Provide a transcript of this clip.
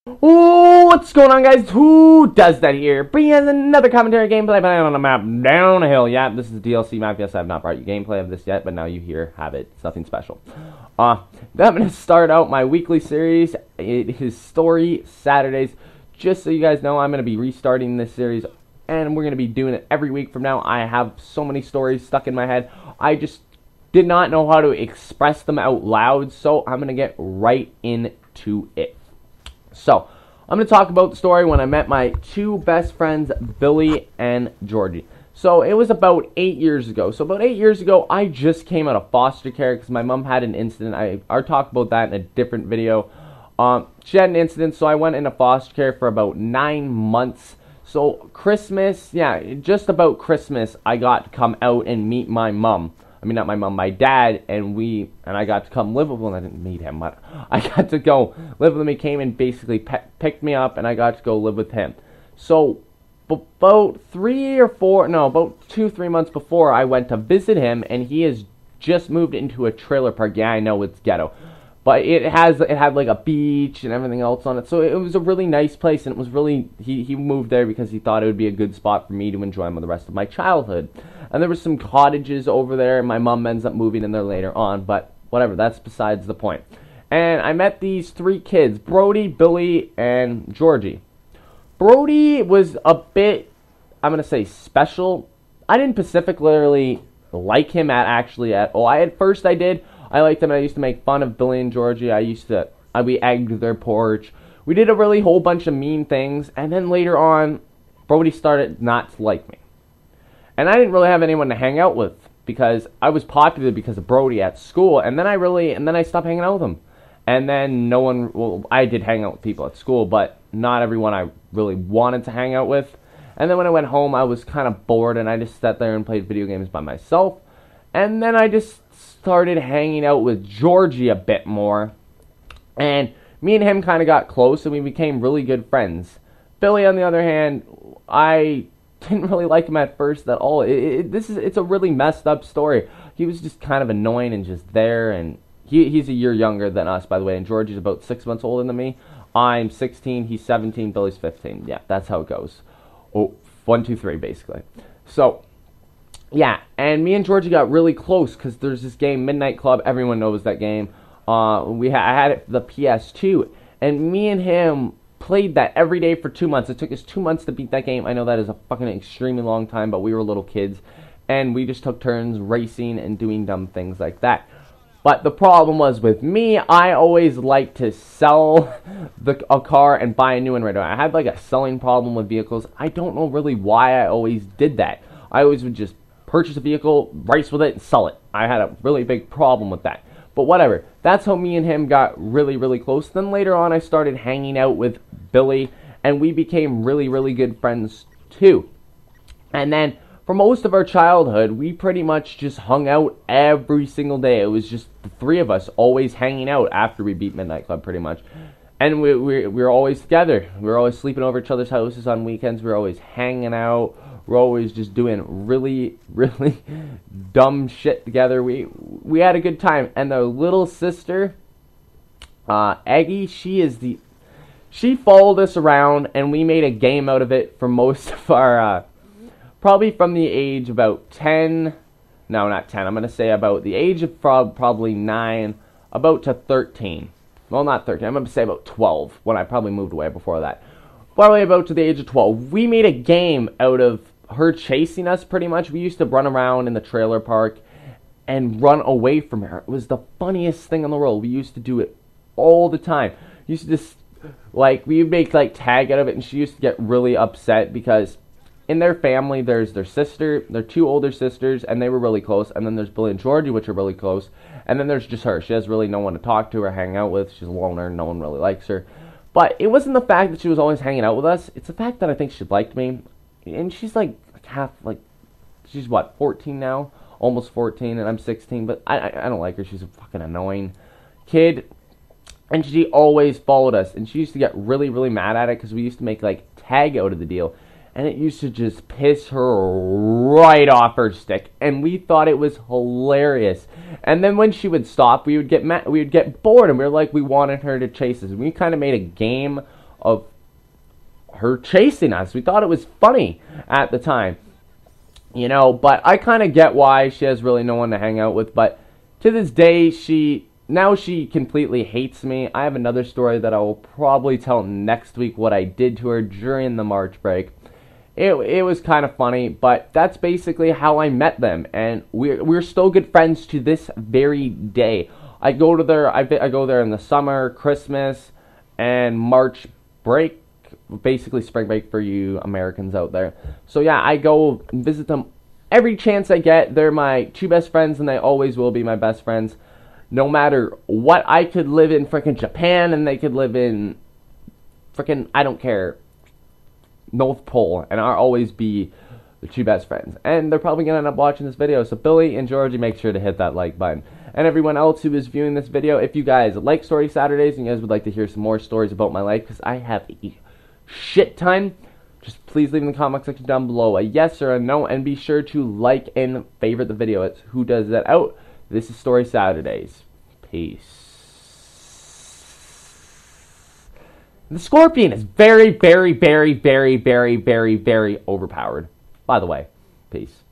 Ooh, what's going on, guys? Who does that here? Bringing us another commentary gameplay playing on a map down a hill. Yeah, this is the DLC map. Yes, I have not brought you gameplay of this yet, but now you here have it. It's nothing special. I'm going to start out my weekly series. It is Story Saturdays. Just so you guys know, I'm going to be restarting this series, and we're going to be doing it every week from now. I have so many stories stuck in my head. I just did not know how to express them out loud, so I'm going to get right into it. So, I'm going to talk about the story when I met my two best friends, Billy and Georgie. So, it was about 8 years ago. So, about 8 years ago, I just came out of foster care because my mom had an incident. I'll talk about that in a different video. She had an incident, so I went into foster care for about 9 months. So, Christmas, yeah, just about Christmas, I got to come out and meet my mom. I mean, not my mom, my dad, and I got to come live with him. I didn't meet him, but I got to go live with him. He came and basically picked me up, and I got to go live with him. So, about 2-3 months before, I went to visit him, and he has just moved into a trailer park. Yeah, I know it's ghetto, but it had like a beach and everything else on it. So it was a really nice place, and it was really he moved there because he thought it would be a good spot for me to enjoy the rest of my childhood. And there were some cottages over there, and my mom ends up moving in there later on, but whatever, that's besides the point. And I met these three kids, Brody, Billy, and Georgie. Brody was a bit, I'm going to say, special. I didn't specifically like him at all. At first I did. I liked him. I used to make fun of Billy and Georgie. We egged their porch. We did a really whole bunch of mean things, and then later on, Brody started not to like me. And I didn't really have anyone to hang out with because I was popular because of Brody at school. And then I stopped hanging out with him. And then I did hang out with people at school, but not everyone I really wanted to hang out with. And then when I went home, I was kind of bored, and I just sat there and played video games by myself. And then I just started hanging out with Georgie a bit more. And me and him kind of got close, and we became really good friends. Billy, on the other hand, I didn't really like him at first at all. It's a really messed up story. He was just kind of annoying and just there, and he's a year younger than us, by the way, and Georgie's about 6 months older than me. I'm 16, he's 17, Billy's 15. Yeah, that's how it goes. 1, 2, 3, basically. So, yeah, and me and Georgie got really close because there's this game, Midnight Club. Everyone knows that game. I had it for the PS2, and me and him played that every day for 2 months. It took us 2 months to beat that game. I know that is a fucking extremely long time, but we were little kids, and we just took turns racing and doing dumb things like that. But the problem was with me, I always liked to sell a car and buy a new one right away. I had like a selling problem with vehicles. I don't know really why I always did that. I always would just purchase a vehicle, race with it, and sell it. I had a really big problem with that. But whatever, that's how me and him got really, really close. Then later on, I started hanging out with Billy, and we became really, really good friends too. And then, for most of our childhood, we pretty much just hung out every single day. It was just the three of us always hanging out after we beat Midnight Club, pretty much. And we were always together. We were always sleeping over each other's houses on weekends. We were always hanging out. We're always just doing really, really dumb shit together. We had a good time. And the little sister, Aggie, she followed us around, and we made a game out of it for most of our, probably from the age about 10, no, not 10, I'm going to say about the age of probably 9, about to 13. Well, not 13, I'm going to say about 12, when I probably moved away before that. Probably about to the age of 12. We made a game out of her chasing us, pretty much. We used to run around in the trailer park and run away from her. It was the funniest thing in the world. We used to do it all the time. We used to just, we would make, tag out of it, and she used to get really upset because in their family, there's their sister, their two older sisters, and they were really close, and then there's Billy and Georgie, which are really close, and then there's just her. She has really no one to talk to or hang out with. She's a loner, no one really likes her. But it wasn't the fact that she was always hanging out with us. It's the fact that I think she liked me. And she's she's what, 14 now? Almost 14, and I'm 16. But I don't like her. She's a fucking annoying kid. And she always followed us. And she used to get really, really mad at it because we used to make, tag out of the deal. And it used to just piss her right off her stick. And we thought it was hilarious. And then when she would stop, we would get bored. And we were like, we wanted her to chase us. And we kind of made a game of her chasing us. We thought it was funny at the time, you know, but I kind of get why she has really no one to hang out with. But to this day, she completely hates me. I have another story that I will probably tell next week, what I did to her during the March break. It was kind of funny, but that's basically how I met them, and we're still good friends to this very day. I go there in the summer, Christmas, and March break, basically spring break for you Americans out there. So yeah, I go visit them every chance I get. They're my two best friends, and they always will be my best friends. No matter what, I could live in frickin' Japan, and they could live in frickin', I don't care, North Pole, and I'll always be the two best friends. And they're probably going to end up watching this video. So Billy and Georgie, make sure to hit that like button. And everyone else who is viewing this video, if you guys like Story Saturdays and you guys would like to hear some more stories about my life, because I have a shit ton, just please leave in the comment section down below a yes or a no, and be sure to like and favorite the video. It's Who Does That Out. This is Story Saturdays. Peace. The Scorpion is very, very, very, very, very, very, very overpowered. By the way, peace.